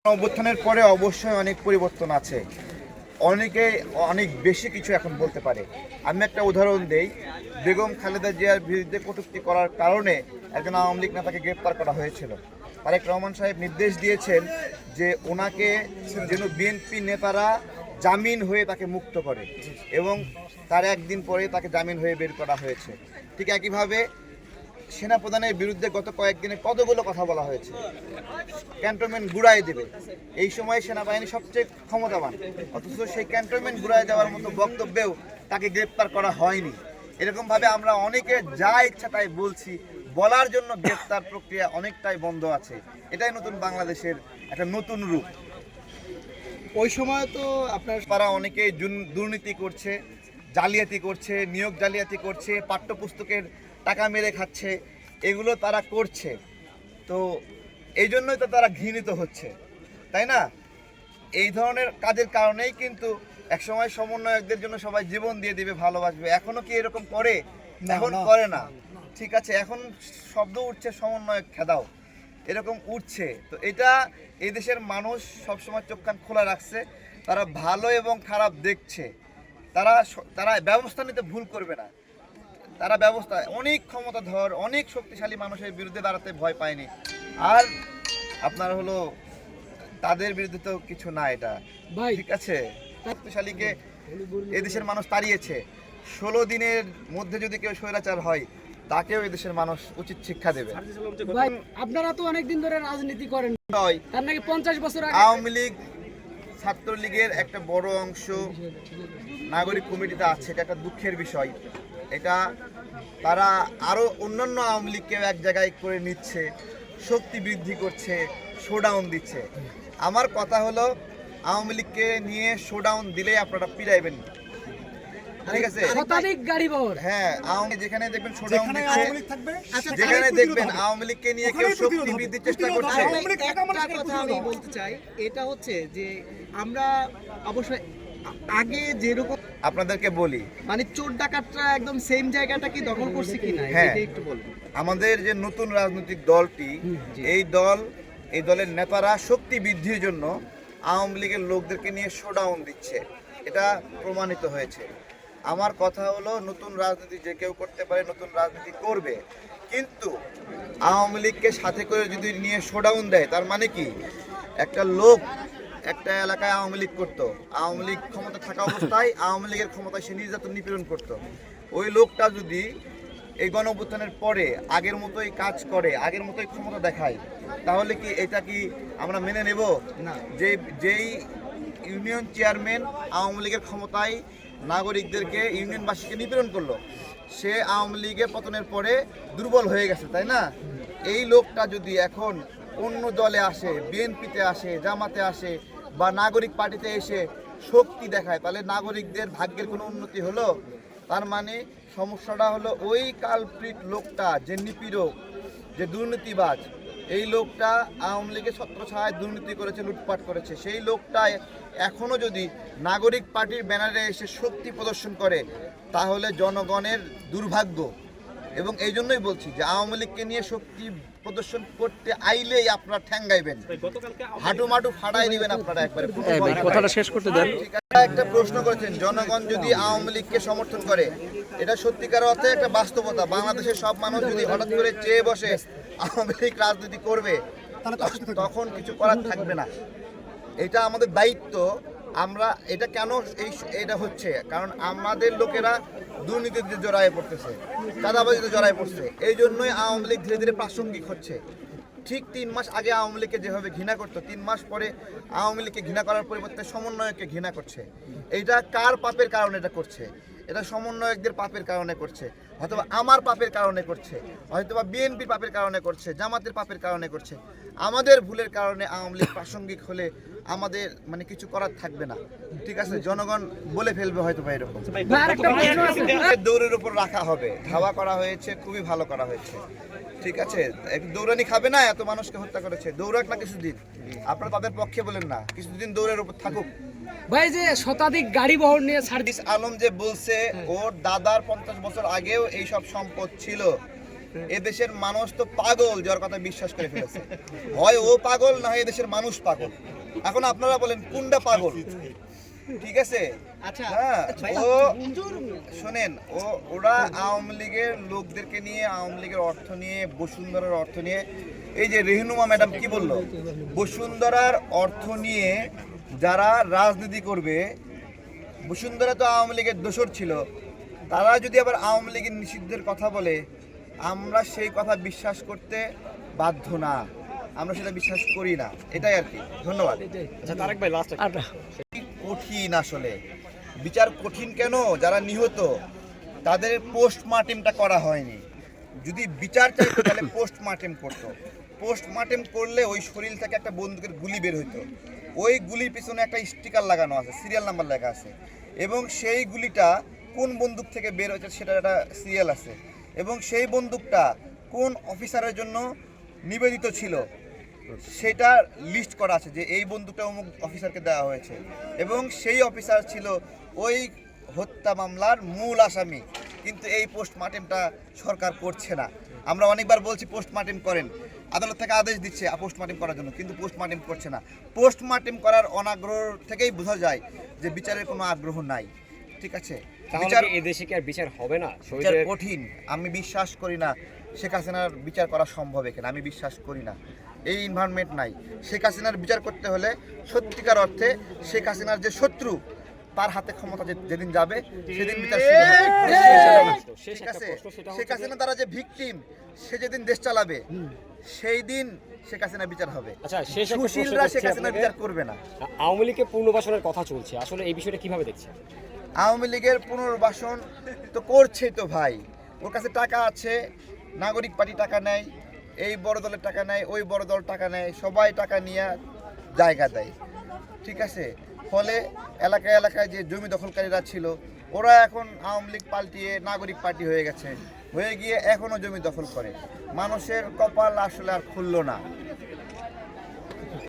অভ্যুত্থানের পরে অবশ্যই অনেক পরিবর্তন আছে, অনেকে অনেক বেশি কিছু এখন বলতে পারে। আমি একটা উদাহরণ দেই, বেগম খালেদা জিয়ার বিরুদ্ধে কটূক্তি করার কারণে একজন আওয়ামী লীগ নেতাকে গ্রেপ্তার করা হয়েছিল। তারেক রহমান সাহেব নির্দেশ দিয়েছেন যে ওনাকে যেন বিএনপি নেতারা জামিন হয়ে তাকে মুক্ত করে, এবং তার একদিন পরে তাকে জামিন হয়ে বের করা হয়েছে। ঠিক একইভাবে সেনাপ্রধানের বিরুদ্ধে গত কয়েকদিনে কতগুলো কথা বলা হয়েছে, ক্যান্টনমেন্ট গুড়াই দেবে। এই সময় সেনাবাহিনী সবচেয়ে ক্ষমতাবান, অথচ সেই ক্যান্টনমেন্ট গুড়ায় যাওয়ার মতো বক্তব্যেও তাকে গ্রেপ্তার করা হয়নি। এরকমভাবে আমরা অনেকে যা ইচ্ছা তাই বলছি, বলার জন্য গ্রেপ্তার প্রক্রিয়া অনেকটাই বন্ধ আছে। এটাই নতুন বাংলাদেশের একটা নতুন রূপ। ওই সময় তো আপনার তারা অনেকেই দুর্নীতি করছে, জালিয়াতি করছে, নিয়োগ জালিয়াতি করছে, পাঠ্যপুস্তকের টাকা মেরে খাচ্ছে, এগুলো তারা করছে। তো এই জন্যই তো তারা ঘৃণিত হচ্ছে, তাই না? এই ধরনের কাজের কারণেই কিন্তু একসময় সমন্বয়কদের জন্য সবাই জীবন দিয়ে দিবে, ভালোবাসবে। এখনো কি এরকম করে? এখন করে না। ঠিক আছে, এখন শব্দ উঠছে সমন্বয়ক খেদাও, এরকম উঠছে। তো এটা এই দেশের মানুষ সবসময় চোখ কান খোলা রাখছে, তারা ভালো এবং খারাপ দেখছে। তারা ব্যবস্থা নিতে ভুল করবে না। তারা ব্যবস্থা, অনেক ক্ষমতাধর অনেক শক্তিশালী মানুষের বিরুদ্ধে দাঁড়াতে ভয় পায়নি। আর আপনার হলো তাদের বিরুদ্ধে তো কিছু না, এটা ঠিক আছে। শক্তিশালীকে এদেশের মানুষ তাড়িয়েছে। 16 দিনের মধ্যে যদি কেউ স্বৈরাচার হয়, তাকেও এদেশের মানুষ উচিত শিক্ষা দেবে। আপনারা তো অনেকদিন ধরে রাজনীতি করেন, তার নাকি 50 বছর আগে আওয়ামী লীগ ছাত্রলীগের একটা বড় অংশ নাগরিক কমিটিতে আছে। এটা একটা দুঃখের বিষয়। এটা তারা আরও অন্যান্য আওয়ামী লীগকে এক জায়গায় করে নিচ্ছে, শক্তি বৃদ্ধি করছে, শোডাউন দিচ্ছে। আমার কথা হলো, আওয়ামী লীগকে নিয়ে শোডাউন দিলেই আপনারা পিড়াইবেন, ঠিক আছে? শতাধিক গাড়ি বহর, হ্যাঁ, আওয়ামী যেখানে দেখবেন শোডাউন দিচ্ছে, যেখানে দেখবেন আওয়ামী লীগকে নিয়ে কেউ শক্তি বৃদ্ধির চেষ্টা করছে। একটা কথা আমি বলতে চাই, এটা হচ্ছে যে আমরা অবশ্যই আগে যেরকম আপনাদেরকে বলি, মানে চোর ডাকাতরা একদম সেম জায়গাটা কি দখল করছে কিনা, হ্যাঁ, এটা একটু বলুন। আমাদের যে নতুন রাজনৈতিক দলটি, এই দলের নেতারা শক্তি বৃদ্ধির জন্য আওয়ামী লীগের লোকদেরকে নিয়ে শোডাউন দিচ্ছে, এটা প্রমাণিত হয়েছে। আমার কথা হলো, নতুন রাজনীতি যে কেউ করতে পারে, নতুন রাজনীতি করবে, কিন্তু আওয়ামী লীগকে সাথে করে যদি নিয়ে শোডাউন দেয়, তার মানে কি? একটা লোক একটা এলাকায় আওয়ামী লীগ করতো, আওয়ামী লীগ ক্ষমতা থাকা অবস্থায় আওয়ামী লীগের ক্ষমতায় সে নির্যাতন নিপীড়ন করতো। ওই লোকটা যদি এই গণ অভ্যুত্থানের পরে আগের মতোই কাজ করে, আগের মতোই ক্ষমতা দেখায়, তাহলে কি এটা কি আমরা মেনে নেব? না। যেই ইউনিয়ন চেয়ারম্যান আওয়ামী লীগের ক্ষমতায় নাগরিকদেরকে, ইউনিয়নবাসীকে নিপীড়ন করলো, সে আওয়ামী লীগের পতনের পরে দুর্বল হয়ে গেছে, তাই না? এই লোকটা যদি এখন অন্য দলে আসে, বিএনপিতে আসে, জামাতে আসে, বা নাগরিক পার্টিতে এসে শক্তি দেখায়, তাহলে নাগরিকদের ভাগ্যের কোনো উন্নতি হলো? তার মানে সমস্যাটা হলো ওই কালপ্রিট লোকটা, যে নিপীড়ক, যে দুর্নীতিবাজ, এই লোকটা আওয়ামী লীগের ছত্রছায়ায় দুর্নীতি করেছে, লুটপাট করেছে। সেই লোকটা এখনও যদি নাগরিক পার্টির ব্যানারে এসে শক্তি প্রদর্শন করে, তাহলে জনগণের দুর্ভাগ্য। এবং এই জন্যই বলছি যে আওয়ামী লীগকে নিয়ে শক্তি প্রদর্শন করতে আইলেই আপনারা ঠ্যাঙ্গাইবেন, হাঁটু মাটু ফাটাই দিবেন আপনারা একবারে। কথাটা শেষ করতে দেন। একটা প্রশ্ন করেছেন, জনগণ যদি আওয়ামী লীগকে সমর্থন করে, এটা সত্যিকার অর্থে একটা বাস্তবতা। বাংলাদেশের সব মানুষ যদি হঠাৎ করে চেয়ে বসে আওয়ামী লীগ রাজনীতি করবে, তখন কিছু করার থাকবে না। এটা আমাদের দায়িত্ব। আমরা এটা কেন এটা হচ্ছে, কারণ আমাদের লোকেরা দুর্নীতিতে জড়ায় পড়তেছে, চাঁদাবাজিতে জড়ায় পড়ছে। এই জন্যই আওয়ামী লীগ ধীরে ধীরে প্রাসঙ্গিক হচ্ছে। ঠিক 3 মাস আগে আওয়ামী লীগকে যেভাবে ঘৃণা করতো, 3 মাস পরে আওয়ামী লীগকে ঘৃণা করার পরিবর্তে সমন্বয়ককে ঘৃণা করছে। এইটা কার পাপের কারণে এটা করছে? এটা সমন্বয়কদের পাপের কারণে করছে, হয়তোবা আমার পাপের কারণে করছে, হয়তোবা বিএনপির পাপের কারণে করছে, জামাতের পাপের কারণে করছে। আমাদের ভুলের কারণে আওয়ামী লীগ প্রাসঙ্গিক হলে আমাদের মানে কিছু করার থাকবে না, ঠিক আছে? জনগণ বলে ফেলবে হয়তো বা এরকম। দৌড়ের উপর রাখা হবে, ধাওয়া করা হয়েছে, খুবই ভালো করা হয়েছে, ঠিক আছে? দৌড়ানি খাবে না, এত মানুষকে হত্যা করেছে, দৌড়াক না কিছুদিন। আপনারা তাদের পক্ষে বলেন না, কিছুদিন দৌড়ের উপর থাকুক। ভাই যে শতাধিক গাড়ি বহর নিয়ে সার্জিস আলম যে বলছে ওর দাদার 50 বছর আগেও এই সব সম্পদ ছিল, এদেশের মানুষ তো পাগল, যার কথা বিশ্বাস করে ফেলেছে। হয় ও পাগল, না হয় এদেশের মানুষ পাগল। এখন আপনারা বলেন কোনটা পাগল? ঠিক আছে, আচ্ছা হ্যাঁ, ভাই, ও শোনেন, ওরা আওয়ামী লীগের লোকদেরকে নিয়ে, আওয়ামী লীগের অর্থ নিয়ে, বসুন্ধরার অর্থ নিয়ে, এই যে রেহনুমা ম্যাডাম কি বললো, বসুন্ধরার অর্থ নিয়ে যারা রাজনীতি করবে, বসুন্ধরা তো আওয়ামী লীগের দোসর ছিল, তারা যদি আবার আওয়ামী লীগের নিষিদ্ধের কথা বলে, আমরা সেই কথা বিশ্বাস করতে বাধ্য না, আমরা সেটা বিশ্বাস করি না, এটাই আর কি। ধন্যবাদ। আচ্ছা তারেক ভাই লাস্ট কঠিন আসলে বিচার কঠিন কেন, যারা নিহত তাদের পোস্টমার্টেমটা করা হয়নি। যদি বিচার চাইতো তাহলে পোস্টমার্টেম করতো। পোস্টমার্টেম করলে ওই শরীর থেকে একটা বন্দুকের গুলি বের হইতো, ওই গুলির পিছনে একটা স্টিকার লাগানো আছে, সিরিয়াল নাম্বার লেখা আছে, এবং সেই গুলিটা কোন বন্দুক থেকে বের হয়েছে সেটার একটা সিরিয়াল আছে, এবং সেই বন্দুকটা কোন অফিসারের জন্য নিবেদিত ছিল সেটা লিস্ট করা আছে, যে এই বন্দুকটা অমুক অফিসারকে দেওয়া হয়েছে, এবং সেই অফিসার ছিল ওই হত্যা মামলার মূল আসামি। কিন্তু এই পোস্টমার্টেমটা সরকার করছে না। আমরা অনেকবার বলছি পোস্টমার্টেম করেন, আদালত থেকে আদেশ দিচ্ছে পোস্টমার্টেম করার জন্য, কিন্তু পোস্টমার্টেম করছে না। পোস্টমার্টেম করার অনাগ্রহ থেকেই বোঝা যায় যে বিচারের কোনো আগ্রহ নাই। ঠিক আছে, তাহলে কি এই দেশে কি আর বিচার হবে না? বিচার কঠিন, আমি বিশ্বাস করি না শেখ হাসিনার বিচার করা সম্ভব এখানে, আমি বিশ্বাস করি না। এই এনভায়রনমেন্ট নাই। শেখ হাসিনার বিচার করতে হলে সত্যিকার অর্থে শেখ হাসিনার যে শত্রু, তার হাতে ক্ষমতা যেদিন যাবে সেদিন বিচার শুরু হবে। ঠিক আছে, শেখ হাসিনা তারা যে ভিকটিম, সে যেদিন দেশ চালাবে সেই দিন শেখ হাসিনা বিচার হবে। আচ্ছা, শেষ একটা প্রশ্ন সুশীলরা করছি শেখ হাসিনা আপনাকে। বিচার করবে না। আওয়ামী লীগের পুনর্বাসনের কথা চলছে, আসলে এই বিষয়টা কিভাবে দেখছেন? আওয়ামী লীগের পুনর্বাসন তো করছেই তো ভাই, ওর কাছে টাকা আছে, নাগরিক পার্টি টাকা নেয়, এই বড় দলের টাকা নেয়, ওই বড় দল টাকা নেয়, সবাই টাকা নিয়ে জায়গা দেয়। ঠিক আছে, ফলে এলাকায় এলাকায় যে জমি দখলকারীরা ছিল, ওরা এখন আওয়ামী লীগ পাল্টিয়ে নাগরিক পার্টি হয়ে গেছে, হয়ে গিয়ে এখনও জমি দখল করে। মানুষের কপাল আসলে আর খুললো না।